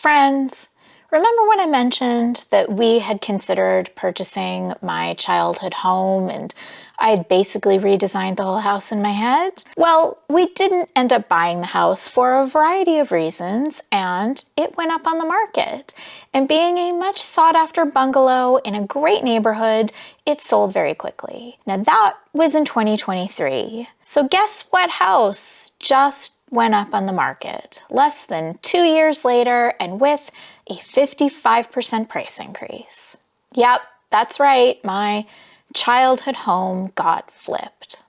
Friends, remember when I mentioned that we had considered purchasing my childhood home and I had basically redesigned the whole house in my head? Well, we didn't end up buying the house for a variety of reasons, and it went up on the market. And being a much sought after bungalow in a great neighborhood, it sold very quickly. Now that was in 2023. So guess what house just went up on the market less than 2 years later and with a 55% price increase? Yep, that's right, my childhood home got flipped.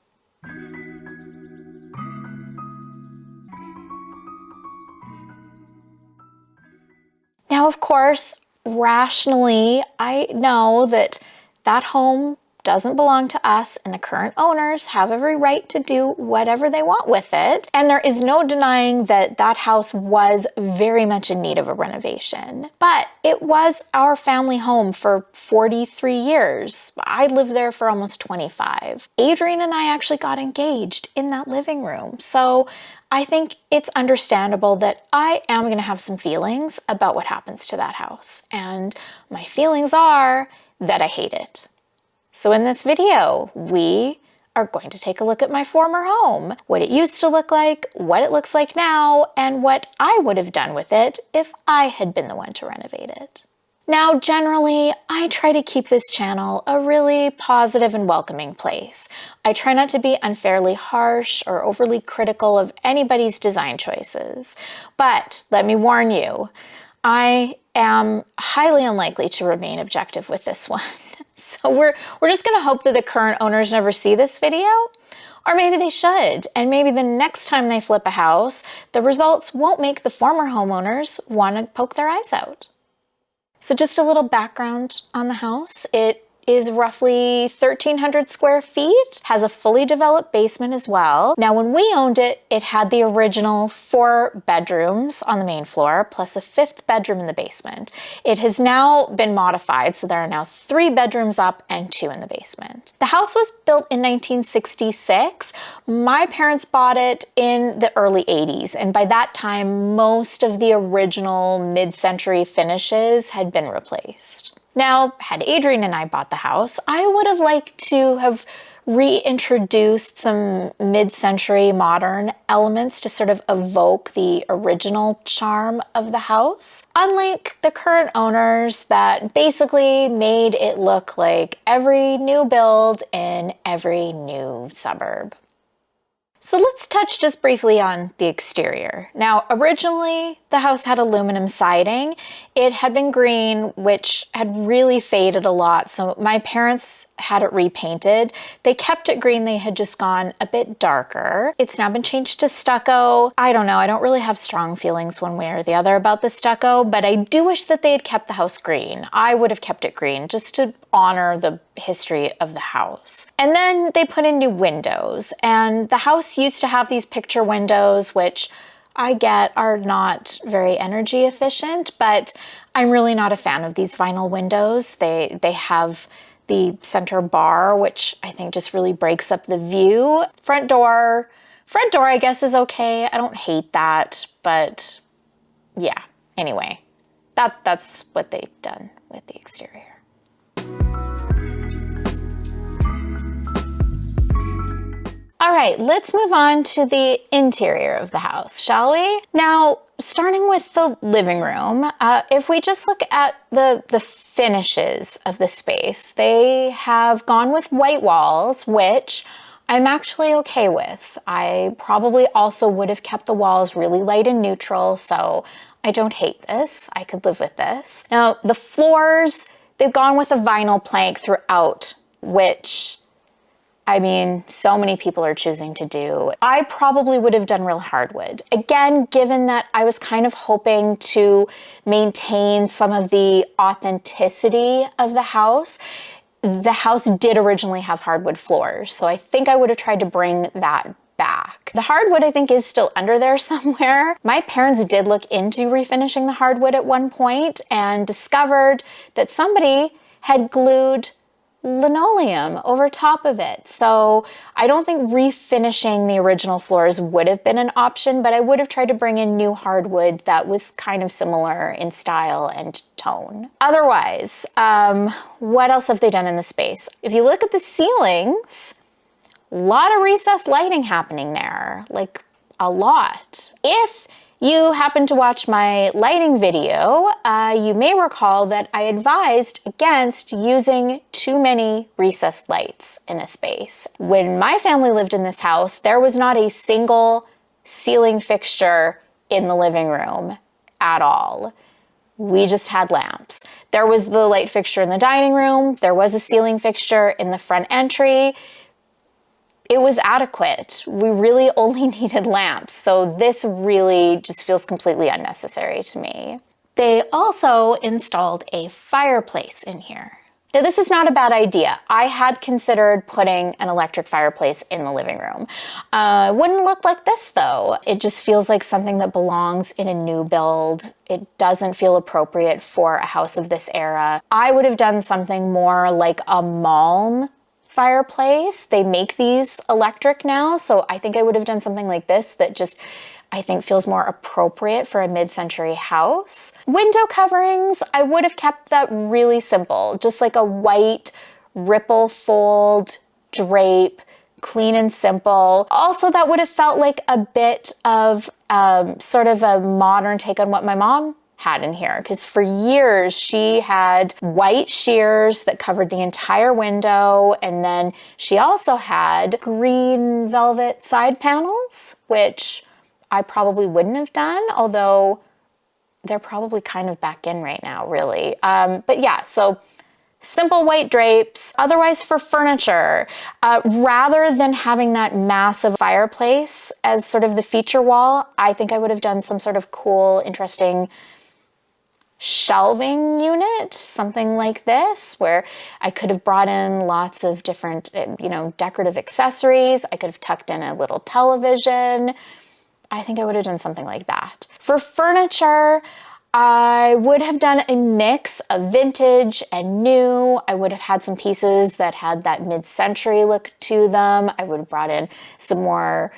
Now, of course, rationally, I know that that home doesn't belong to us and the current owners have every right to do whatever they want with it. And there is no denying that that house was very much in need of a renovation. But it was our family home for 43 years. I lived there for almost 25. Adrian and I actually got engaged in that living room. So I think it's understandable that I am going to have some feelings about what happens to that house. And my feelings are that I hate it. So in this video, we are going to take a look at my former home, what it used to look like, what it looks like now, and what I would have done with it if I had been the one to renovate it. Now, generally, I try to keep this channel a really positive and welcoming place. I try not to be unfairly harsh or overly critical of anybody's design choices. But let me warn you, I am highly unlikely to remain objective with this one. So we're just gonna hope that the current owners never see this video, or maybe they should, and maybe the next time they flip a house, the results won't make the former homeowners want to poke their eyes out. So just a little background on the house. It is roughly 1,300 square feet, has a fully developed basement as well. Now, when we owned it, it had the original 4 bedrooms on the main floor, plus a 5th bedroom in the basement. It has now been modified, so there are now 3 bedrooms up and 2 in the basement. The house was built in 1966. My parents bought it in the early 80s, and by that time, most of the original mid-century finishes had been replaced. Now, had Adrian and I bought the house, I would have liked to have reintroduced some mid-century modern elements to sort of evoke the original charm of the house. Unlike the current owners that basically made it look like every new build in every new suburb. So let's touch just briefly on the exterior. Now, originally, the house had aluminum siding. It had been green, which had really faded a lot, so my parents had it repainted. They kept it green, they had just gone a bit darker. It's now been changed to stucco. I don't know, I don't really have strong feelings one way or the other about the stucco, but I do wish that they had kept the house green. I would have kept it green just to honor the history of the house. And then they put in new windows, and the house used to have these picture windows, which I get are not very energy efficient, but I'm really not a fan of these vinyl windows. They have the center bar, which I think just really breaks up the view. Front door I guess is okay. I don't hate that, but yeah, anyway, that's what they've done with the exterior. All right, let's move on to the interior of the house, shall we? Now, starting with the living room, if we just look at the finishes of the space, they have gone with white walls, which I'm actually okay with. I probably also would have kept the walls really light and neutral, so I don't hate this. I could live with this. Now, the floors, they've gone with a vinyl plank throughout, which, I mean, so many people are choosing to do. I probably would have done real hardwood. Again, given that I was kind of hoping to maintain some of the authenticity of the house did originally have hardwood floors, so I think I would have tried to bring that back. The hardwood, I think, is still under there somewhere. My parents did look into refinishing the hardwood at one point and discovered that somebody had glued linoleum over top of it. So I don't think refinishing the original floors would have been an option, but I would have tried to bring in new hardwood that was kind of similar in style and tone. Otherwise, what else have they done in the space? If you look at the ceilings, a lot of recessed lighting happening there, like a lot. If you happen to watch my lighting video, you may recall that I advised against using too many recessed lights in a space. When my family lived in this house, there was not a single ceiling fixture in the living room at all. We just had lamps. There was the light fixture in the dining room. There was a ceiling fixture in the front entry. It was adequate. We really only needed lamps, so this really just feels completely unnecessary to me. They also installed a fireplace in here. Now, this is not a bad idea. I had considered putting an electric fireplace in the living room. It wouldn't look like this though. It just feels like something that belongs in a new build. It doesn't feel appropriate for a house of this era. I would have done something more like a Malm fireplace. They make these electric now, so I think I would have done something like this that just, I think, feels more appropriate for a mid-century house. Window coverings, I would have kept that really simple, just like a white ripple fold drape, clean and simple. Also, that would have felt like a bit of sort of a modern take on what my mom had in here, because for years she had white sheers that covered the entire window, and then she also had green velvet side panels, which I probably wouldn't have done, although they're probably kind of back in right now, really. But yeah, so simple white drapes. Otherwise, for furniture, rather than having that massive fireplace as sort of the feature wall, I think I would have done some sort of cool, interesting shelving unit, something like this, where I could have brought in lots of different, decorative accessories. I could have tucked in a little television. I think I would have done something like that. For furniture, I would have done a mix of vintage and new. I would have had some pieces that had that mid-century look to them. I would have brought in some more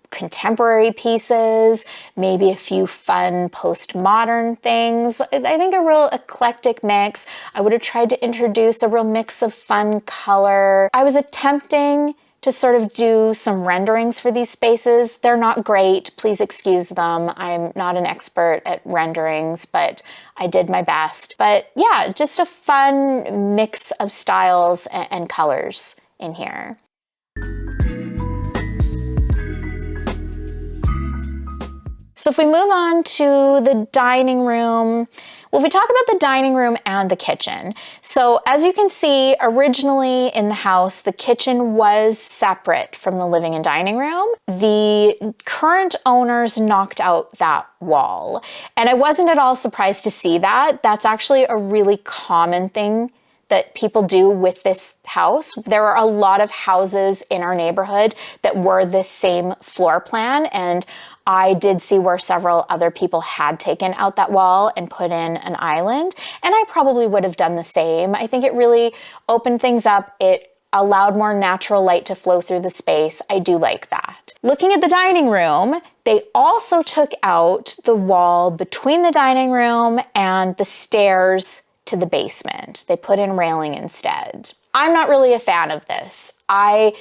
contemporary pieces, maybe a few fun postmodern things. I think a real eclectic mix. I would have tried to introduce a real mix of fun color. I was attempting to sort of do some renderings for these spaces. They're not great, please excuse them. I'm not an expert at renderings, but I did my best. But yeah, just a fun mix of styles and colors in here. So if we move on to the dining room, well, if we talk about the dining room and the kitchen. So as you can see, originally in the house, the kitchen was separate from the living and dining room. The current owners knocked out that wall. And I wasn't at all surprised to see that. That's actually a really common thing that people do with this house. There are a lot of houses in our neighborhood that were this same floor plan, and I did see where several other people had taken out that wall and put in an island, and I probably would have done the same. I think it really opened things up. It allowed more natural light to flow through the space. I do like that. Looking at the dining room, they also took out the wall between the dining room and the stairs to the basement. They put in railing instead. I'm not really a fan of this. I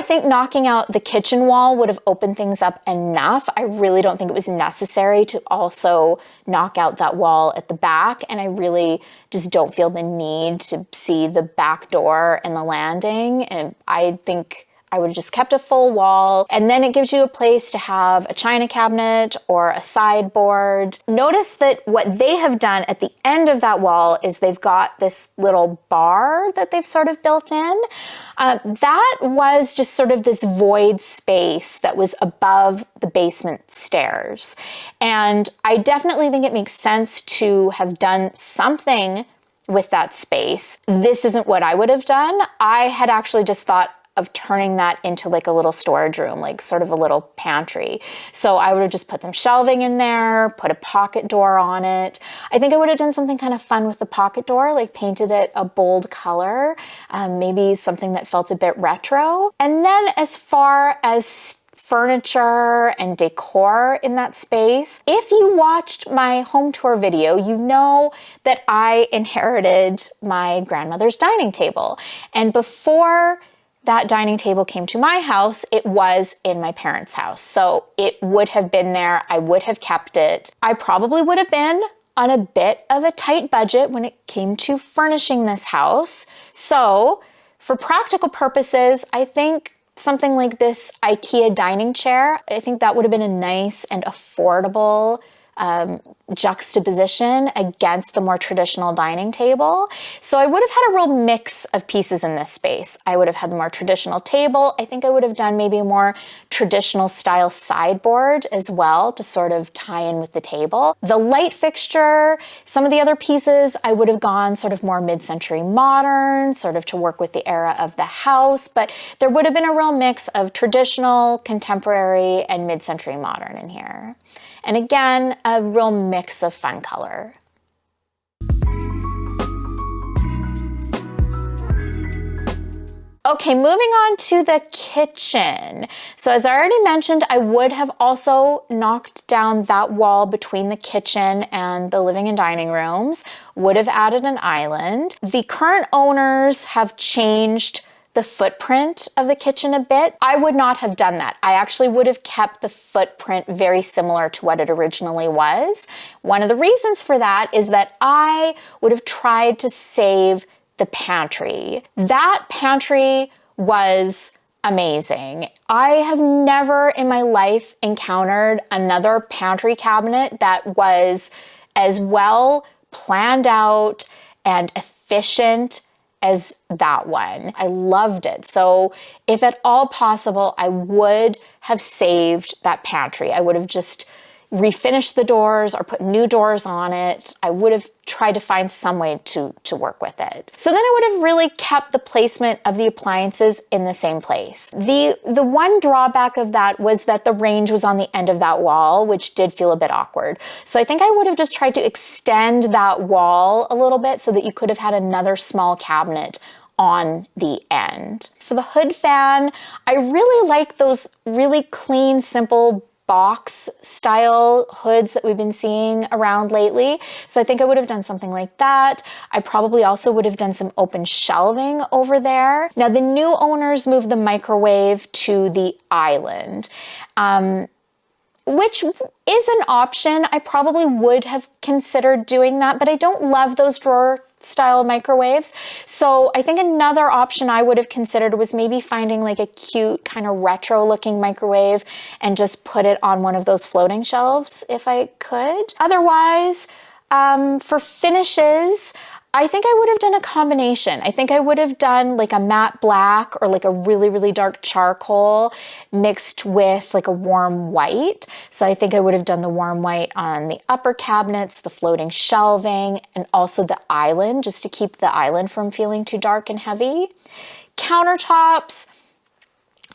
think knocking out the kitchen wall would have opened things up enough. I really don't think it was necessary to also knock out that wall at the back, and I really just don't feel the need to see the back door and the landing, and I think I would have just kept a full wall, and then it gives you a place to have a china cabinet or a sideboard. Notice that what they have done at the end of that wall is they've got this little bar that they've sort of built in. That was just sort of this void space that was above the basement stairs. And I definitely think it makes sense to have done something with that space. This isn't what I would have done. I had actually just thought of turning that into like a little storage room, like sort of a little pantry. So I would have just put some shelving in there, put a pocket door on it. I think I would have done something kind of fun with the pocket door, like painted it a bold color, maybe something that felt a bit retro. And then as far as furniture and decor in that space, if you watched my home tour video, you know that I inherited my grandmother's dining table. And before that dining table came to my house, it was in my parents' house. So it would have been there. I would have kept it. I probably would have been on a bit of a tight budget when it came to furnishing this house. So for practical purposes, I think something like this IKEA dining chair, I think that would have been a nice and affordable juxtaposition against the more traditional dining table. So I would have had a real mix of pieces in this space. I would have had the more traditional table. I think I would have done maybe a more traditional style sideboard as well to sort of tie in with the table. The light fixture, some of the other pieces, I would have gone sort of more mid-century modern, sort of to work with the era of the house, but there would have been a real mix of traditional, contemporary, and mid-century modern in here. And again, a real mix of fun color. Okay, moving on to the kitchen. So as I already mentioned, I would have also knocked down that wall between the kitchen and the living and dining rooms, would have added an island. The current owners have changed the footprint of the kitchen a bit. I would not have done that. I actually would have kept the footprint very similar to what it originally was. One of the reasons for that is that I would have tried to save the pantry. That pantry was amazing. I have never in my life encountered another pantry cabinet that was as well planned out and efficient as that one. I loved it. So if at all possible, I would have saved that pantry. I would have just refinished the doors or put new doors on it. I would have tried to find some way to work with it. So then I would have really kept the placement of the appliances in the same place. The one drawback of that was that the range was on the end of that wall, which did feel a bit awkward. So I think I would have just tried to extend that wall a little bit so that you could have had another small cabinet on the end. For the hood fan, I really like those really clean, simple box style hoods that we've been seeing around lately. So I think I would have done something like that. I probably also would have done some open shelving over there. Now the new owners moved the microwave to the island, which is an option. I probably would have considered doing that, but I don't love those drawer style microwaves. So I think another option I would have considered was maybe finding like a cute kind of retro looking microwave and just put it on one of those floating shelves if I could. Otherwise, for finishes, I think I would have done a combination. I think I would have done like a matte black or like a really, really dark charcoal mixed with like a warm white. So I think I would have done the warm white on the upper cabinets, the floating shelving, and also the island, just to keep the island from feeling too dark and heavy. Countertops,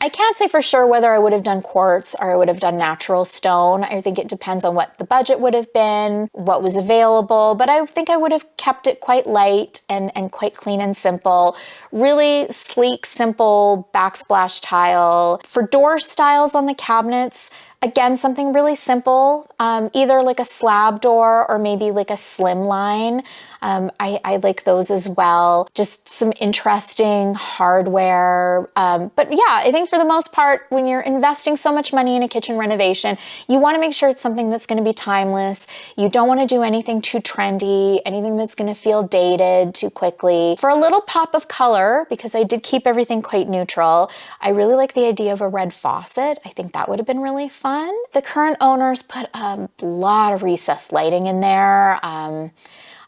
I can't say for sure whether I would have done quartz or I would have done natural stone. I think it depends on what the budget would have been, what was available, but I think I would have kept it quite light and quite clean and simple. Really sleek, simple backsplash tile. For door styles on the cabinets, again, something really simple, either like a slab door or maybe like a slim line. I like those as well. Just some interesting hardware. But yeah, I think for the most part, when you're investing so much money in a kitchen renovation, you want to make sure it's something that's going to be timeless. You don't want to do anything too trendy, anything that's going to feel dated too quickly. For a little pop of color, because I did keep everything quite neutral, I really like the idea of a red faucet. I think that would have been really fun. The current owners put a lot of recessed lighting in there.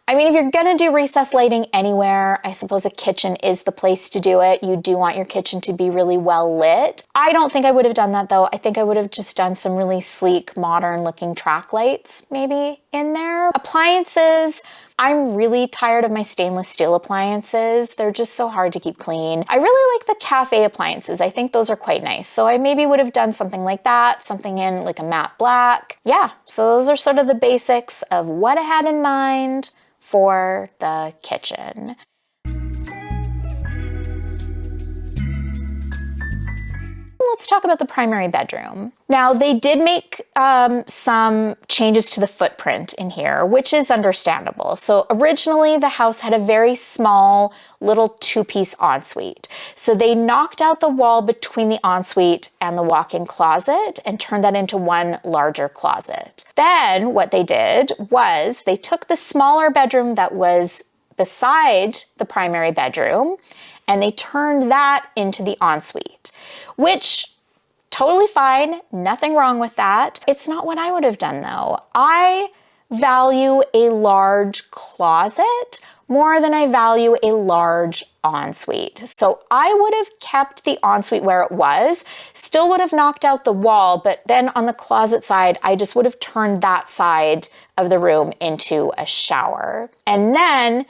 I mean, if you're gonna do recessed lighting anywhere, I suppose a kitchen is the place to do it. You do want your kitchen to be really well lit. I don't think I would have done that though. I think I would have just done some really sleek, modern looking track lights maybe in there. Appliances, I'm really tired of my stainless steel appliances. They're just so hard to keep clean. I really like the cafe appliances. I think those are quite nice. So I maybe would have done something like that, something in like a matte black. Yeah, so those are sort of the basics of what I had in mind for the kitchen. Let's talk about the primary bedroom. Now, they did make some changes to the footprint in here, which is understandable. So originally the house had a very small little two-piece ensuite. So they knocked out the wall between the ensuite and the walk-in closet and turned that into one larger closet. Then what they did was they took the smaller bedroom that was beside the primary bedroom and they turned that into the ensuite, which totally fine, nothing wrong with that. It's not what I would have done though. I value a large closet more than I value a large ensuite. So I would have kept the ensuite where it was, still would have knocked out the wall, but then on the closet side, I just would have turned that side of the room into a shower. And then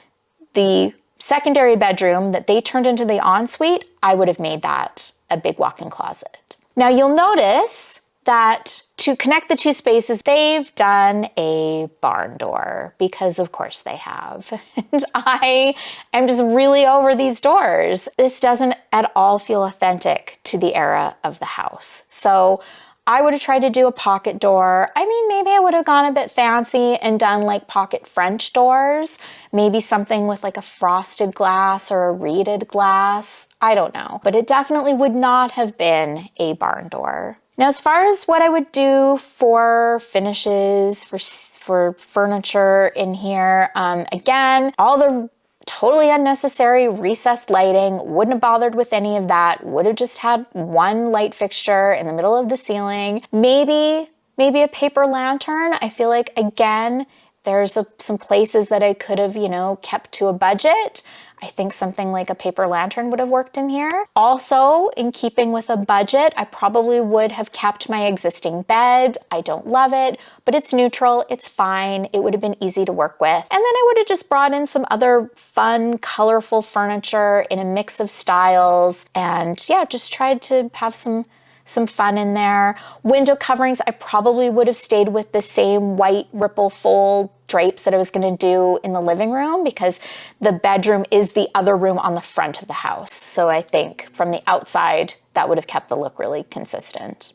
the secondary bedroom that they turned into the ensuite, I would have made that a big walk-in closet. Now you'll notice that to connect the two spaces, they've done a barn door because of course they have. And I am just really over these doors. This doesn't at all feel authentic to the era of the house. So I would have tried to do a pocket door. I mean, maybe I would have gone a bit fancy and done like pocket French doors, maybe something with like a frosted glass or a reeded glass. I don't know, but it definitely would not have been a barn door. Now, as far as what I would do for finishes, for furniture in here, again, all the totally unnecessary recessed lighting, wouldn't have bothered with any of that, would have just had one light fixture in the middle of the ceiling. Maybe a paper lantern. I feel like, again, there's some places that I could have, kept to a budget. I think something like a paper lantern would have worked in here. Also, in keeping with a budget, I probably would have kept my existing bed. I don't love it, but it's neutral, it's fine. It would have been easy to work with. And then I would have just brought in some other fun, colorful furniture in a mix of styles. And yeah, just tried to have some fun in there. Window coverings, I probably would have stayed with the same white ripple fold drapes that I was going to do in the living room because the bedroom is the other room on the front of the house. So I think from the outside, that would have kept the look really consistent.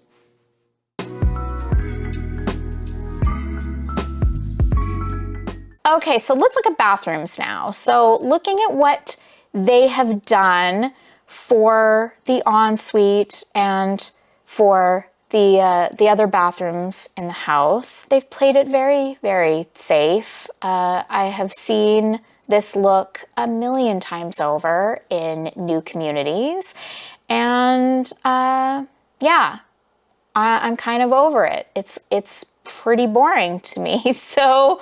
Okay, so let's look at bathrooms now. So looking at what they have done for the ensuite and for the other bathrooms in the house, they've played it very, very safe. I have seen this look a million times over in new communities, and yeah, I'm kind of over it. It's pretty boring to me, so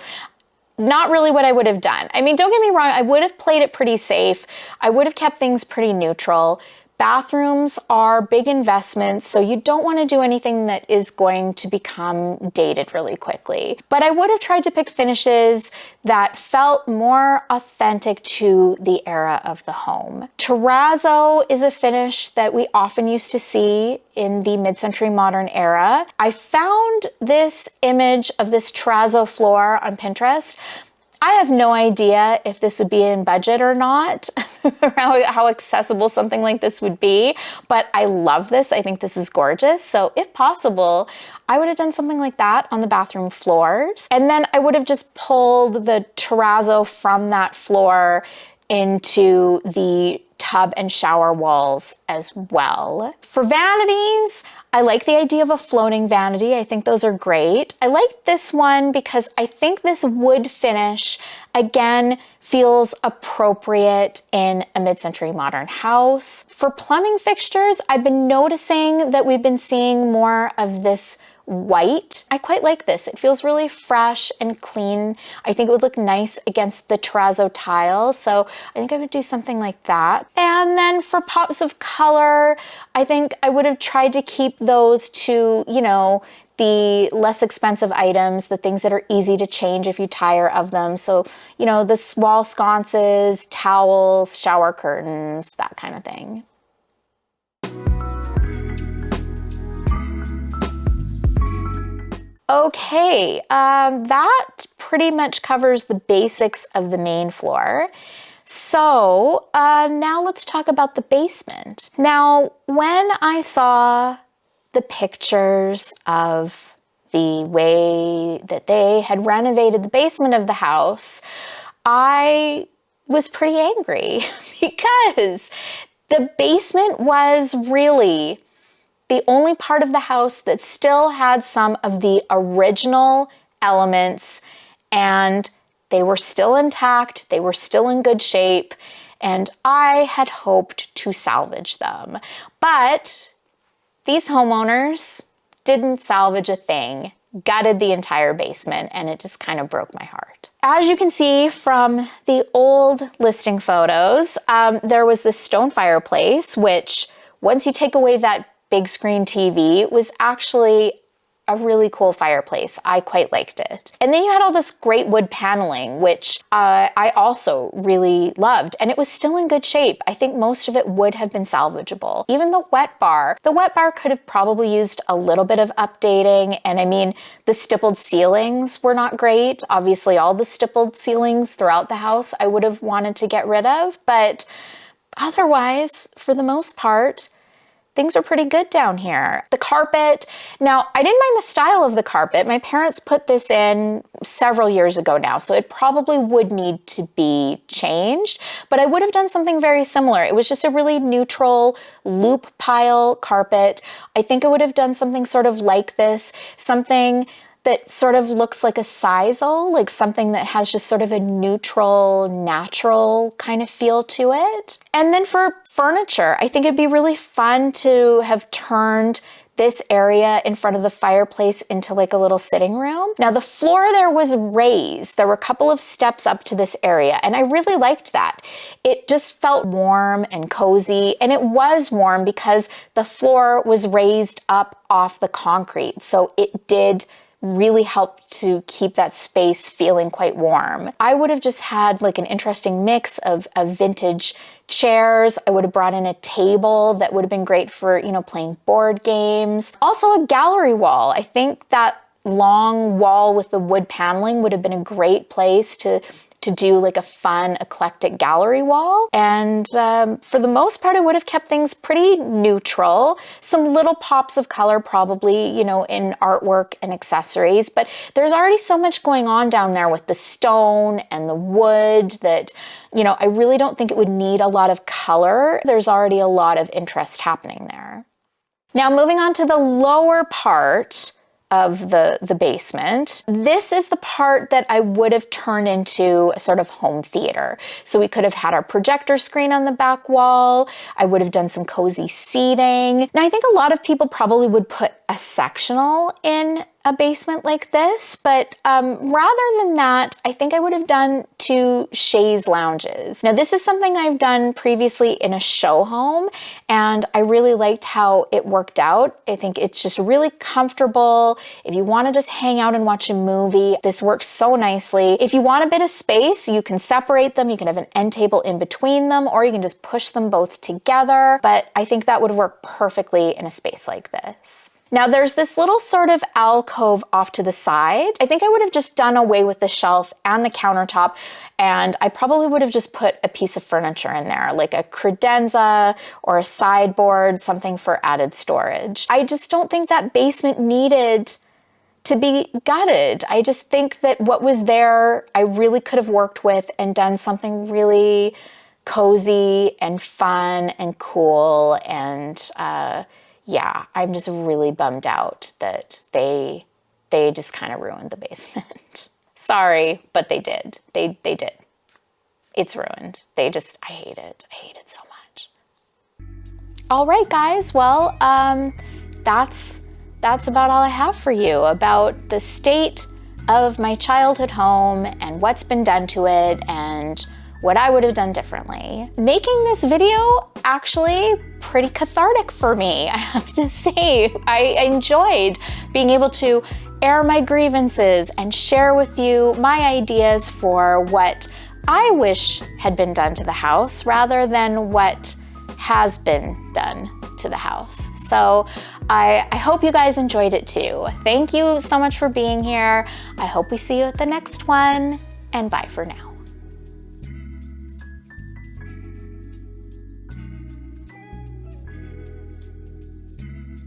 not really what I would have done. I mean, don't get me wrong, I would have played it pretty safe. I would have kept things pretty neutral. Bathrooms are big investments, so you don't want to do anything that is going to become dated really quickly. But I would have tried to pick finishes that felt more authentic to the era of the home. Terrazzo is a finish that we often used to see in the mid-century modern era. I found this image of this terrazzo floor on Pinterest. I have no idea if this would be in budget or not, how accessible something like this would be, but I love this. I think this is gorgeous. So if possible, I would have done something like that on the bathroom floors. And then I would have just pulled the terrazzo from that floor into the tub and shower walls as well. For vanities, I like the idea of a floating vanity. I think those are great. I like this one because I think this wood finish, again, feels appropriate in a mid-century modern house. For plumbing fixtures, I've been noticing that we've been seeing more of this white. I quite like this. It feels really fresh and clean. I think it would look nice against the terrazzo tile, so I think I would do something like that. And then for pops of color, I think I would have tried to keep those to, the less expensive items, the things that are easy to change if you tire of them. So, you know, the wall sconces, towels, shower curtains, that kind of thing. Okay, that pretty much covers the basics of the main floor. So now let's talk about the basement. Now, when I saw the pictures of the way that they had renovated the basement of the house, I was pretty angry because the basement was really the only part of the house that still had some of the original elements, and they were still intact, they were still in good shape, and I had hoped to salvage them. But these homeowners didn't salvage a thing, gutted the entire basement, and it just kind of broke my heart. As you can see from the old listing photos, there was this stone fireplace, which once you take away that big screen TV, was actually a really cool fireplace. I quite liked it. And then you had all this great wood paneling, which I also really loved, and it was still in good shape. I think most of it would have been salvageable. Even the wet bar could have probably used a little bit of updating, and I mean, the stippled ceilings were not great. Obviously, all the stippled ceilings throughout the house I would have wanted to get rid of, but otherwise, for the most part, things are pretty good down here. The carpet, now I didn't mind the style of the carpet. My parents put this in several years ago now, so it probably would need to be changed, but I would have done something very similar. It was just a really neutral loop pile carpet. I think I would have done something sort of like this, something that sort of looks like a sisal, like something that has just sort of a neutral, natural kind of feel to it. And then for furniture, I think it'd be really fun to have turned this area in front of the fireplace into like a little sitting room. Now the floor there was raised. There were a couple of steps up to this area, and I really liked that. It just felt warm and cozy, and it was warm because the floor was raised up off the concrete, so it did really helped to keep that space feeling quite warm. I would have just had like an interesting mix of vintage chairs. I would have brought in a table that would have been great for, you know, playing board games. Also a gallery wall. I think that long wall with the wood paneling would have been a great place to do like a fun, eclectic gallery wall. And for the most part, I would have kept things pretty neutral. Some little pops of color probably, you know, in artwork and accessories, but there's already so much going on down there with the stone and the wood that, you know, I really don't think it would need a lot of color. There's already a lot of interest happening there. Now moving on to the lower part of the basement. This is the part that I would have turned into a sort of home theater. So we could have had our projector screen on the back wall. I would have done some cozy seating. Now I think a lot of people probably would put a sectional in a basement like this, but rather than that, I think I would have done 2 chaise lounges. Now this is something I've done previously in a show home, and I really liked how it worked out. I think it's just really comfortable. If you want to just hang out and watch a movie, this works so nicely. If you want a bit of space, you can separate them. You can have an end table in between them, or you can just push them both together, but I think that would work perfectly in a space like this. Now there's this little sort of alcove off to the side. I think I would have just done away with the shelf and the countertop, and I probably would have just put a piece of furniture in there, like a credenza or a sideboard, something for added storage. I just don't think that basement needed to be gutted. I just think that what was there, I really could have worked with and done something really cozy and fun and cool, and yeah, I'm just really bummed out that they just kind of ruined the basement. Sorry, but they did. They did. It's ruined. I hate it. I hate it so much. All right, guys. Well, that's about all I have for you about the state of my childhood home and what's been done to it and what I would have done differently. Making this video actually pretty cathartic for me, I have to say. I enjoyed being able to air my grievances and share with you my ideas for what I wish had been done to the house rather than what has been done to the house. So I hope you guys enjoyed it too. Thank you so much for being here. I hope we see you at the next one, and bye for now.